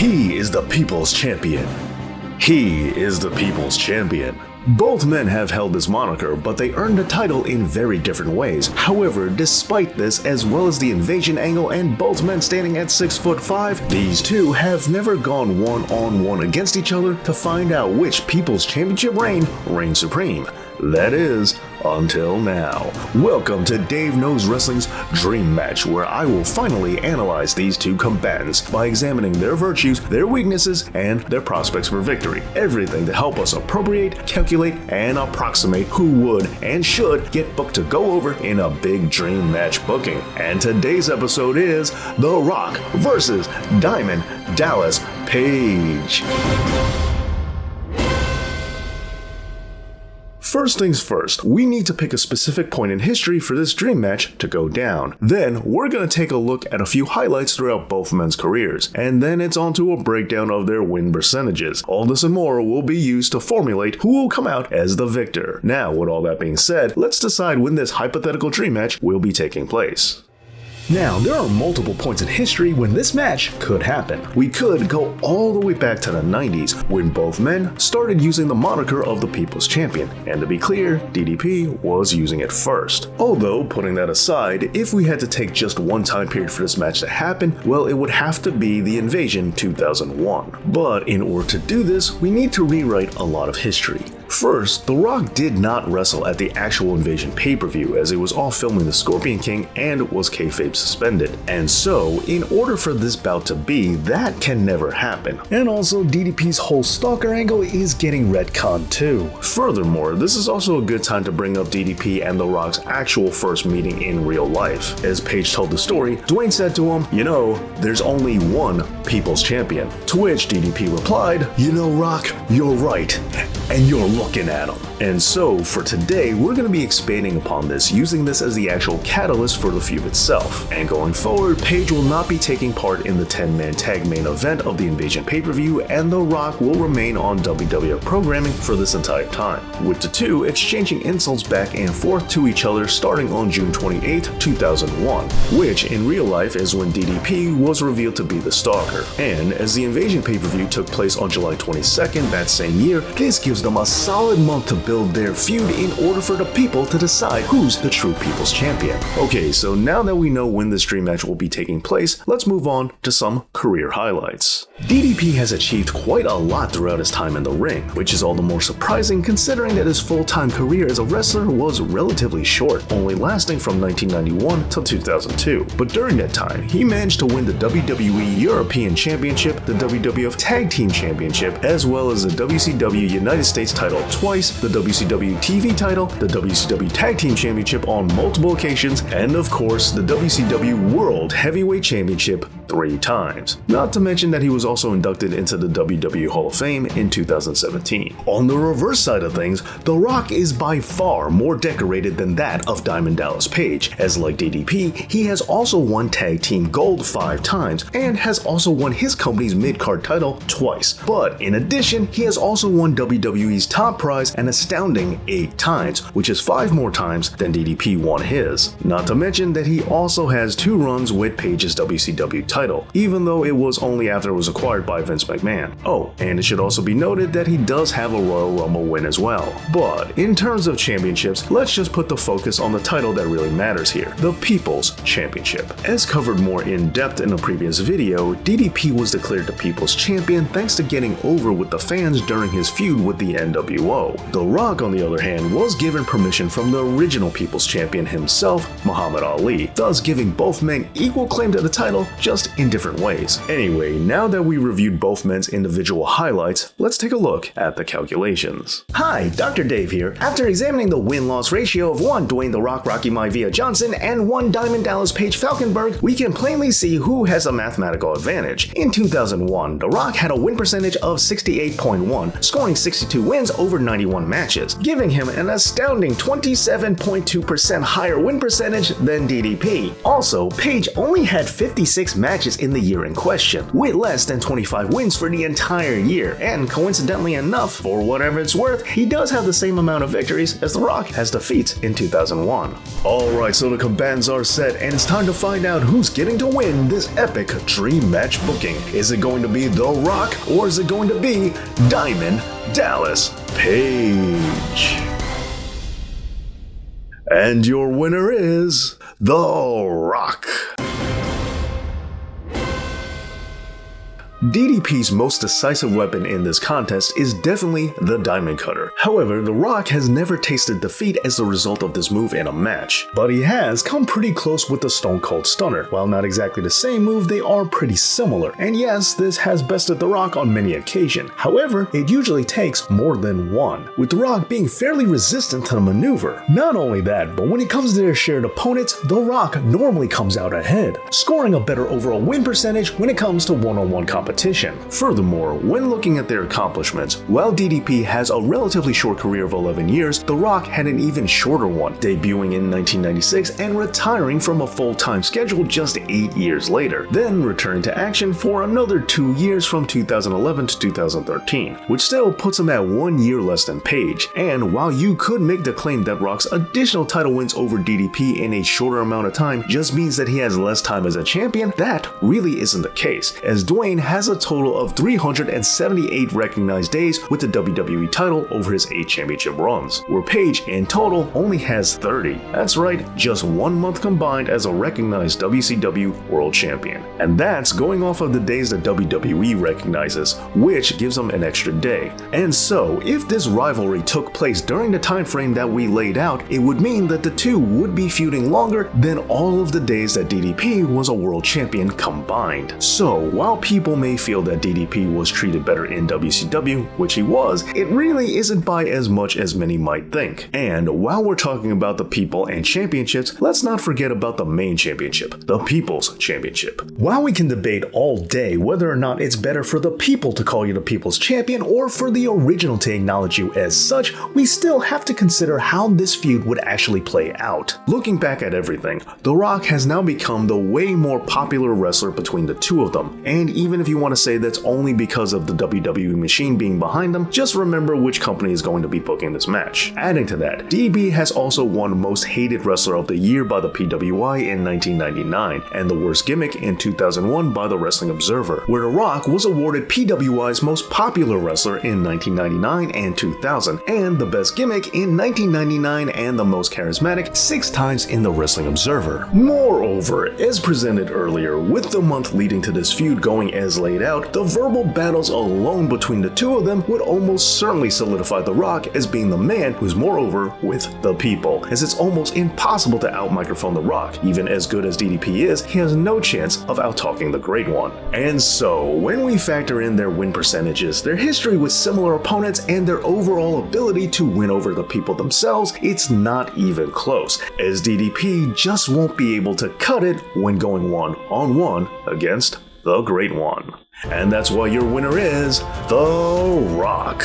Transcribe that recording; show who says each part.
Speaker 1: He is the People's Champion. He is the People's Champion. Both men have held this moniker, but they earned the title in very different ways. However, despite this, as well as the invasion angle and both men standing at 6'5", these two have never gone one-on-one against each other to find out which People's Championship reign reigns supreme. That is, until now. Welcome to Dave Knows Wrestling's Dream Match, where I will finally analyze these two combatants by examining their virtues, their weaknesses, and their prospects for victory. Everything to help us appropriate, calculate, and approximate who would and should get booked to go over in a big dream match booking. And today's episode is The Rock versus Diamond Dallas Page. First things first, we need to pick a specific point in history for this dream match to go down. Then, we're going to take a look at a few highlights throughout both men's careers, and then it's on to a breakdown of their win percentages. All this and more will be used to formulate who will come out as the victor. Now, with all that being said, let's decide when this hypothetical dream match will be taking place. Now, there are multiple points in history when this match could happen. We could go all the way back to the 90s, when both men started using the moniker of the People's Champion, and to be clear, DDP was using it first. Although, putting that aside, if we had to take just one time period for this match to happen, well, it would have to be the Invasion 2001. But in order to do this, we need to rewrite a lot of history. First, The Rock did not wrestle at the actual Invasion pay-per-view, as it was all filming the Scorpion King and was kayfabe suspended. And so, in order for this bout to be, that can never happen. And also, DDP's whole stalker angle is getting retconned too. Furthermore, this is also a good time to bring up DDP and The Rock's actual first meeting in real life. As Page told the story, Dwayne said to him, "You know, there's only one People's Champion." To which DDP replied, "You know, Rock, you're right, and you're looking at him." And so, for today, we're going to be expanding upon this, using this as the actual catalyst for the feud itself. And going forward, Page will not be taking part in the 10-man tag main event of the Invasion pay-per-view, and The Rock will remain on WWF programming for this entire time, with the two exchanging insults back and forth to each other starting on June 28, 2001, which in real life is when DDP was revealed to be the stalker. And as the Invasion pay-per-view took place on July 22nd that same year, this gives them a solid month to build their feud in order for the people to decide who's the true People's Champion. Okay, so now that we know when this dream match will be taking place, let's move on to some career highlights. DDP has achieved quite a lot throughout his time in the ring, which is all the more surprising considering that his full-time career as a wrestler was relatively short, only lasting from 1991 till 2002. But during that time, he managed to win the WWE European Championship, the WWF Tag Team Championship, as well as the WCW United States title twice, the WCW TV title, the WCW Tag Team Championship on multiple occasions, and of course, the WCW World Heavyweight Championship 3 times. Not to mention that he was also inducted into the WWE Hall of Fame in 2017. On the reverse side of things, The Rock is by far more decorated than that of Diamond Dallas Page, as like DDP, he has also won Tag Team Gold 5 times, and has also won his company's mid-card title twice. But in addition, he has also won WWE's top prize an astounding 8 times, which is 5 more times than DDP won his. Not to mention that he also has 2 runs with Page's WCW title, even though it was only after it was acquired by Vince McMahon. Oh, and it should also be noted that he does have a Royal Rumble win as well. But in terms of championships, let's just put the focus on the title that really matters here, the People's Championship. As covered more in depth in a previous video, DDP was declared the People's Champion thanks to getting over with the fans during his feud with the NWO. The Rock, on the other hand, was given permission from the original People's Champion himself, Muhammad Ali, thus giving both men equal claim to the title, just in different ways. Anyway, now that we reviewed both men's individual highlights, let's take a look at the calculations. Hi, Dr. Dave here. After examining the win-loss ratio of 1 Dwayne "The Rock" Rocky Maivia Johnson and 1 Diamond Dallas Page Falkenberg, we can plainly see who has a mathematical advantage. In 2001, The Rock had a win percentage of 68.1, scoring 62 wins over 91 matches. matches, giving him an astounding 27.2% higher win percentage than DDP. Also, Page only had 56 matches in the year in question, with less than 25 wins for the entire year, and coincidentally enough, for whatever it's worth, he does have the same amount of victories as The Rock has defeats in 2001. Alright, so the combatants are set, and it's time to find out who's getting to win this epic dream match booking. Is it going to be The Rock, or is it going to be Diamond Dallas Page? And your winner is The Rock. DDP's most decisive weapon in this contest is definitely the Diamond Cutter. However, The Rock has never tasted defeat as a result of this move in a match, but he has come pretty close with the Stone Cold Stunner. While not exactly the same move, they are pretty similar, and yes, this has bested The Rock on many occasions. However, it usually takes more than one, with The Rock being fairly resistant to the maneuver. Not only that, but when it comes to their shared opponents, The Rock normally comes out ahead, scoring a better overall win percentage when it comes to one-on-one competition. Furthermore, when looking at their accomplishments, while DDP has a relatively short career of 11 years, The Rock had an even shorter one, debuting in 1996 and retiring from a full-time schedule just 8 years later, then returning to action for another 2 years from 2011 to 2013, which still puts him at 1 year less than Page. And while you could make the claim that Rock's additional title wins over DDP in a shorter amount of time just means that he has less time as a champion, that really isn't the case, as Dwayne has a total of 378 recognized days with the WWE title over his 8 championship runs, where Page in total only has 30. That's right, just 1 month combined as a recognized WCW World Champion. And that's going off of the days that WWE recognizes, which gives them an extra day. And so, if this rivalry took place during the time frame that we laid out, it would mean that the two would be feuding longer than all of the days that DDP was a world champion combined. So, while people may feel that DDP was treated better in WCW, which he was, it really isn't by as much as many might think. And while we're talking about the people and championships, let's not forget about the main championship, the People's Championship. While we can debate all day whether or not it's better for the people to call you the People's Champion or for the original to acknowledge you as such, we still have to consider how this feud would actually play out. Looking back at everything, The Rock has now become the way more popular wrestler between the two of them, and even if you want to say that's only because of the WWE machine being behind them, just remember which company is going to be booking this match. Adding to that, DB has also won Most Hated Wrestler of the Year by the PWI in 1999, and the Worst Gimmick in 2001 by the Wrestling Observer, where The Rock was awarded PWI's Most Popular Wrestler in 1999 and 2000, and the Best Gimmick in 1999 and the Most Charismatic 6 times in the Wrestling Observer. Moreover, as presented earlier, with the month leading to this feud going as laid out, the verbal battles alone between the two of them would almost certainly solidify The Rock as being the man who's moreover with the people, as it's almost impossible to out-microphone The Rock. Even as good as DDP is, he has no chance of out-talking the Great One. And so, when we factor in their win percentages, their history with similar opponents, and their overall ability to win over the people themselves, it's not even close, as DDP just won't be able to cut it when going one-on-one against the Great One. And that's why your winner is The Rock.